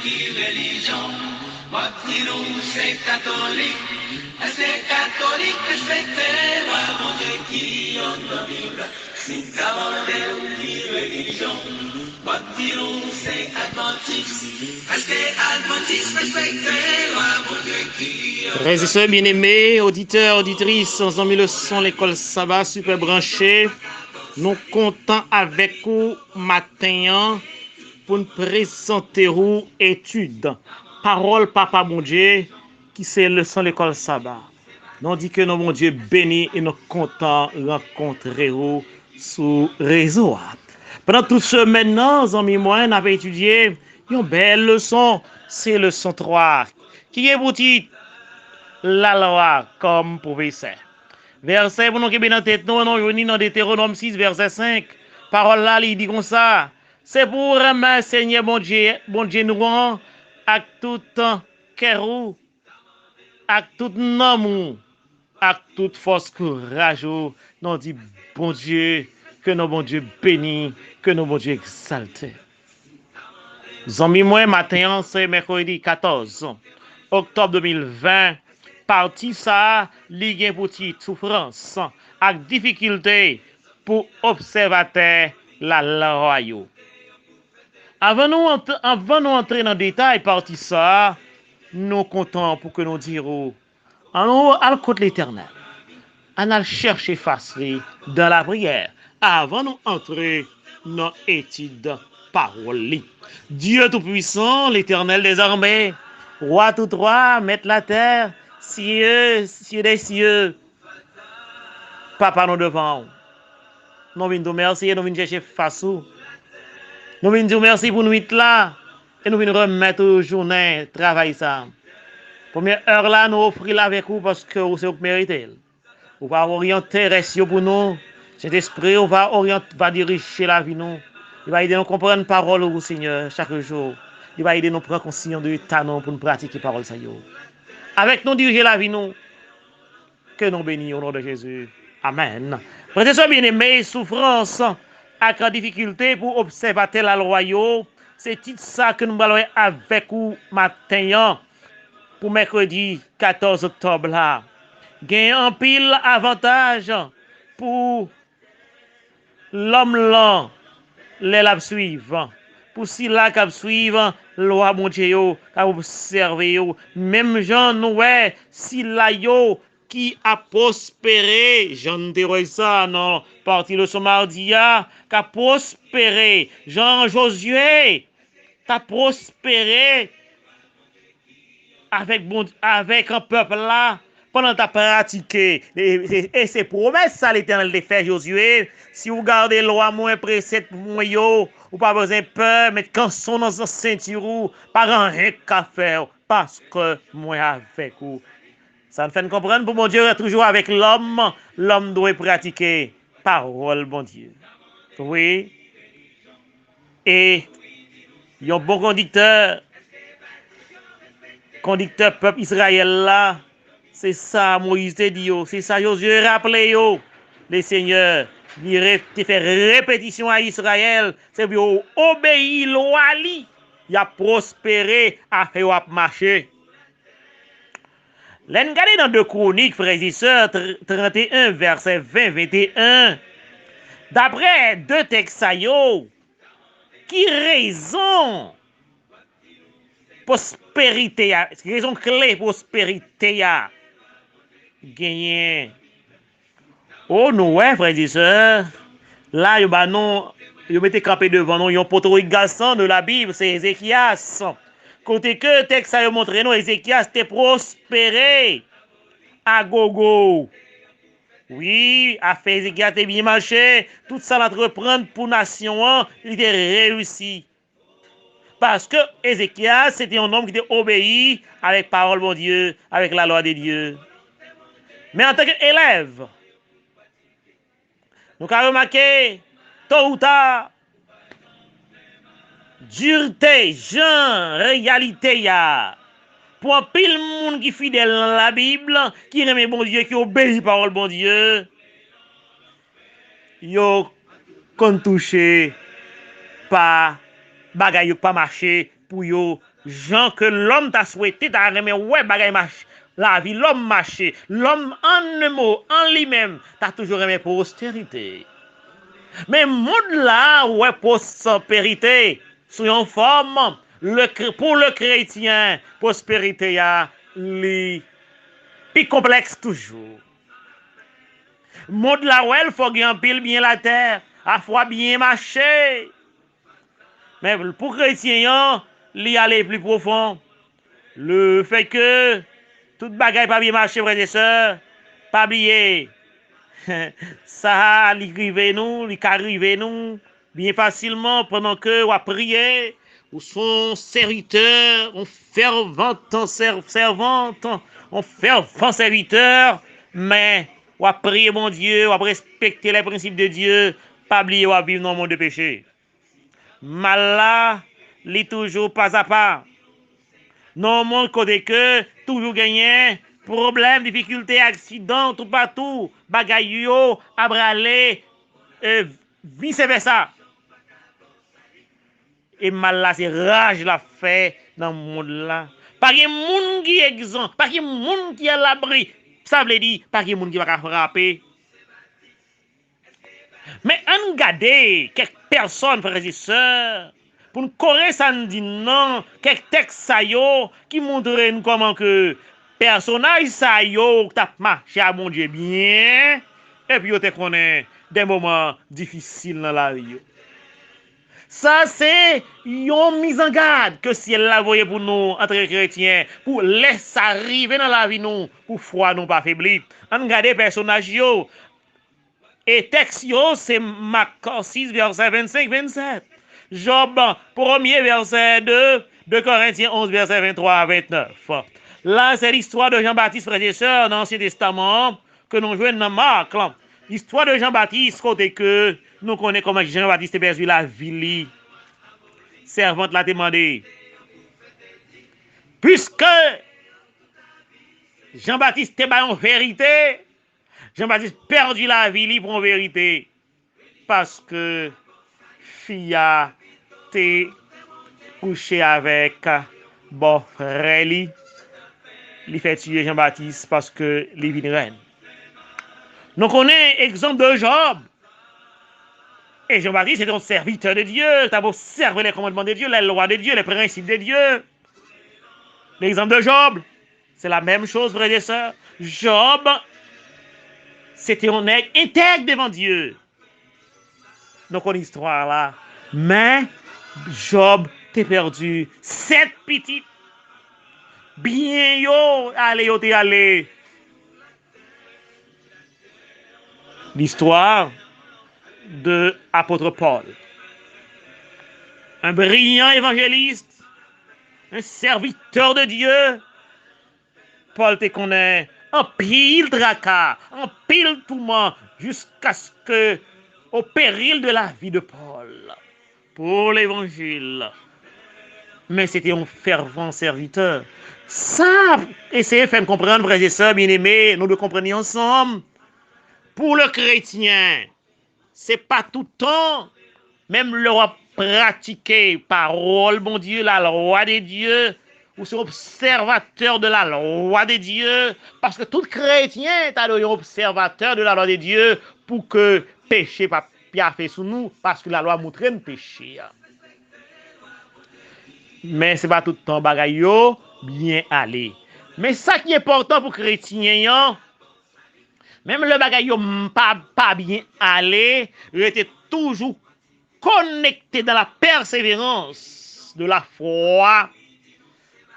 qui religion? Moi, dis-nous, c'est catholique. C'est catholique, respecter la mon Dieu qui en la Bible. C'est catholique qui religion? Moi, dis-nous, c'est adventiste. C'est adventiste, respecter la mon Dieu qui en la Bible. Frères et bien-aimés, auditeurs, auditrices, on a mis le son, l'école Sabbat, super branché. Nous comptons avec vous matin pour nous présenter vous études. Parole Papa mon Dieu, qui c'est le son, l'école Sabbat. Nous dit que nous, mon Dieu, béni et nous comptons rencontrer vous sur réseau. Pendant toute semaine, nous avons étudié une belle leçon, c'est leçon 3, qui est pour titre la loi comme professeur. Verset pour nous qui est dans tête, nous venons dans Deutéronome 6, verset 5. Parole là, il dit comme ça. C'est pour remercier Seigneur bon Dieu nous avec tout cœur, avec tout amour, avec toute force courage. Nous dit bon Dieu, que nos bon Dieu béni, que nos bon Dieu exalté. Zami moi matin, c'est mercredi 14 octobre 2020. Parti ça, ligue pour petite souffrance, avec difficulté pour observateur la loi. Avant nous entrer dans le détail, parti ça, nous comptons pour que nous dirons, en côté l'éternel, on a cherché facile dans la prière, avant nous entrer dans l'étude parole. Dieu Tout-Puissant, l'éternel des armées, roi tout droit, maître la terre, cieux des cieux, papa nous devant. Nous venons merci et nous venons chercher face. Nous venons dire merci pour nous être là et nous venons remettre aux journées travail ça. Première heure là, nous offrir avec vous parce que vous c'est vous méritez. Vous va orienter reste pour nous. Cet esprit va diriger la vie nous. Il va aider nous à comprendre la parole au Seigneur chaque jour. Il va aider nous à prendre conscience de l'état pour nous pratiquer la parole. Avec nous diriger la vie nous. Que nous bénissions au nom de Jésus. Amen. Frères et sœurs bien-aimés, souffrance, avec la difficulté pour observer la loi, c'est tout ça que nous allons avec vous matin pour mercredi 14 octobre là. Gagne un pile avantage pour l'homme là, les la suivre. Pour si là qui suivre loi mon Dieu qui observer même Jean Noé si là yo qui a prospéré, Jean de ça non, parti le son mardi qui a prospéré, Jean Josué a prospéré avec un peuple là pendant ta pratiqué et c'est promesse ça l'éternel de faire Josué si vous gardez loi moins précepte moins yo ou pas besoin peur mais quand son dans ceinture pas rien qu'à faire parce que moi avec vous ça me fait comprendre pour mon Dieu toujours avec l'homme doit pratiquer parole bon Dieu oui et il y a un bon conducteur peuple Israël là, c'est ça Moïse te dit, c'est ça Josué rappelé, les seigneurs, il fait répétition à Israël, c'est pour obéir loi, il a prospéré, a fait marcher. L'en regardez dans 2 Chroniques, frères et sœurs, 31, verset 20-21, d'après 2 textes, qui raison prospérité, raison clé prospérité, gagné. Oh, nous, ouais, frères et sœurs, là, ils mettaient campé devant nous, ils ont porté garçon de la Bible, c'est Ézéchias. Côté que texte ça montre nous, Ézéchias était prospéré à gogo. Oui, a fait Ézéchias était bien marché, tout ça l'entreprendre pour nation, il était réussi. Parce que Ézéchias, c'était un homme qui était obéi avec parole de Dieu, avec la loi de Dieu. Mais en tant qu'élève, nous avons remarqué, tôt ou tard, dureté, genre, réalité, pour un pile monde qui est fidèle dans la Bible, qui aime bon Dieu, qui obéit parole bon Dieu, yo qu'on touché par bagaille pas marché pour yo, gens que l'homme t'a souhaité, t'a remis, ouais, bagay marche. La vie, l'homme marché, l'homme en un mot, en lui-même, t'a toujours aimé postérité. Mais monde là, ouais, prospérité, sous une forme, pour le chrétien, prospérité, y a, plus complexe toujours. Monde là, ouais, il faut gagner pile bien la terre, à fois bien marcher. Mais pour chrétien, il y aller plus profond. Le fait que toute bagaille pas bien marché, frères et sœurs, pas oublier. Ça, il arrive nous, il arrive nous, bien facilement pendant que on prier, ou son serviteur, on fervent serviteur, mais on prier mon Dieu, on respecter les principes de Dieu, pas oublier on vivre dans le monde de péché. Mal là, il toujours pas à pas. Non, mon côté que toujours gagné, problème, difficulté, accident, tout partout, bagaille yo, abralé, vice versa. Et mal là, c'est rage la fait dans le monde là. Pas de monde qui est exempt, pas de monde qui est à l'abri. Ça veut dire, pas de monde qui va frapper. Mais on regarde quelques personnes, frères et sœurs, pour nous corriger ça, nous dit non, quelques textes qui montrent nous comment que personnage ça yo t'a marché à mon Dieu bien, et puis on te connaît des moments difficiles dans la vie. Ça, c'est une mise en garde que si elle l'a voyé pour nous, entre chrétiens, pour laisser arriver dans la vie nous, pour foi nous pas faiblir. On regarde les personnages yo. Et texte yo, c'est Marc 6, verset 25-27. Job, premier verset 2, 2 Corinthiens 11, verset 23 à 29. Là, c'est l'histoire de Jean-Baptiste, frères et sœurs, dans l'Ancien Testament, que nous jouons dans Marc. L'histoire de Jean-Baptiste, côté que nous connaissons comment Jean-Baptiste a perdu la vie. Servante l'a demandé. Puisque Jean-Baptiste est en vérité, Jean-Baptiste perdu la vie pour en vérité. Parce que fille a été couché avec bon frère li. Il fait tuer Jean-Baptiste parce que les vit reine. Nous connaissons l'exemple de Job. Et Jean-Baptiste est un serviteur de Dieu. Tu as observé les commandements de Dieu, les lois de Dieu, les principes de Dieu. L'exemple de Job, c'est la même chose, frères et sœurs. Job, c'était un nègre intègre devant Dieu. Donc, on histoire là. Mais Job t'es perdu 7 petites. Bien yo, allez yo t'es allé. L'histoire de l'apôtre Paul. Un brillant évangéliste, un serviteur de Dieu. Paul te connaît en pile tracas, en pile tourment, jusqu'à ce que, au péril de la vie de Paul, pour l'évangile. Mais c'était un fervent serviteur. Ça, essayez de faire comprendre, frères et sœurs bien-aimés, nous le comprenions ensemble. Pour le chrétien, c'est pas tout le temps, même le pratiquer parole, bon Dieu, la loi des dieux, ou c'est observateur de la loi des dieux, parce que tout chrétien est un observateur de la loi des dieux pour que péché pas fait sous nous, parce que la loi montre le péché. Mais c'est pas tout le temps bagaille bien aller. Mais ça qui est important pour chrétien, même le bagaille pas bien aller, il était toujours connecté dans la persévérance de la foi,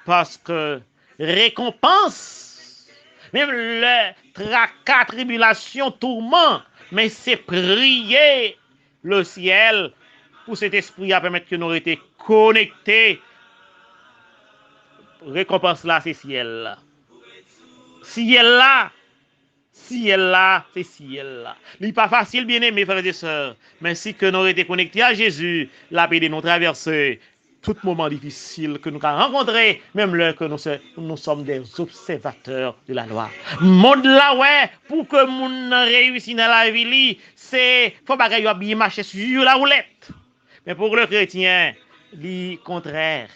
parce que récompense, même le tracas, tribulation, tourment, mais c'est prier le ciel pour cet esprit à permettre que nous été connectés. Récompense là, c'est ciel là. Ciel là, c'est ciel là. Il n'est pas facile, bien aimé, frères et sœurs. Mais si que nous été connectés à Jésus, la paix de nous traverser tout moment difficile que nous avons rencontré, même là que nous sommes des observateurs de la loi. Monde là, ouais, pour que nous réussissons dans la vie, c'est faut bagaille bien marcher sur la roulette. Mais pour le chrétien, le contraire.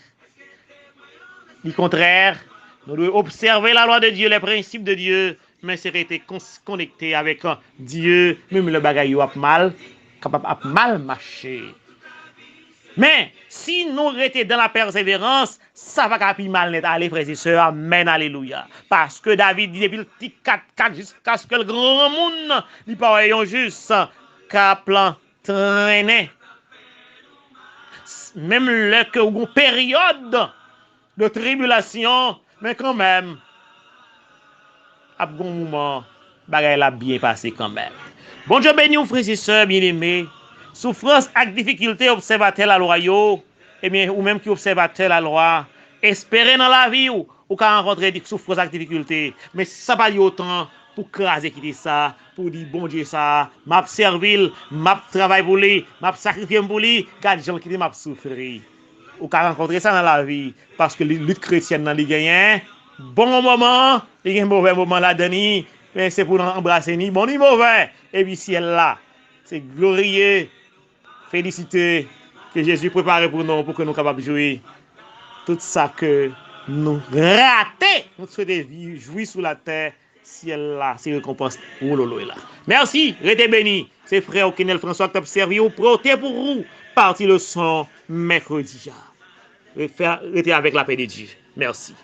Du contraire, nous devons observer la loi de Dieu, les principes de Dieu, mais c'est rester connecté avec Dieu, même le bagay a mal, capable à mal marcher. Mais si nous restons dans la persévérance, ça va plus mal net aller, frères et sœurs. Amen, alléluia. Parce que David dit depuis le petit 4 jusqu'à ce que le grand monde n'y parle juste qu'à plan traîner. Même là que une période de tribulation, mais quand même, à bon moment, bagay la bien passé quand même. Bon Dieu béni vous frères et sœurs bien-aimés. Souffrance et difficulté observateur la loi eh bien ou même qui observateur la loi, espérer dans la vie ou qu'à rencontrer des souffrances et difficultés, mais ça pas autant pour craser quitter ça, pour dire bon Dieu ça, m'a servir, m'a travail pour lui, m'a sacrifier pour lui, car gens qui m'a souffrir. Ou qu'à rencontrer ça dans la vie parce que la lutte chrétienne dans les gagnants, bon moment, il y a un mauvais moment là-dedans, mais c'est pour embrasser ni bon ni mauvais. Et puis ciel là, c'est glorieux. Féliciter que Jésus prépare pour nous, pour que nous soyons capables de jouer tout ça que nous ratons. Nous souhaitons jouir sous la terre, ciel là, c'est récompense. Oh lolo là. Merci, restez bénis. C'est frère Kenel François qui t'a servi au proté pour vous. Parti le son mercredi. Restez avec la paix de Dieu. Merci.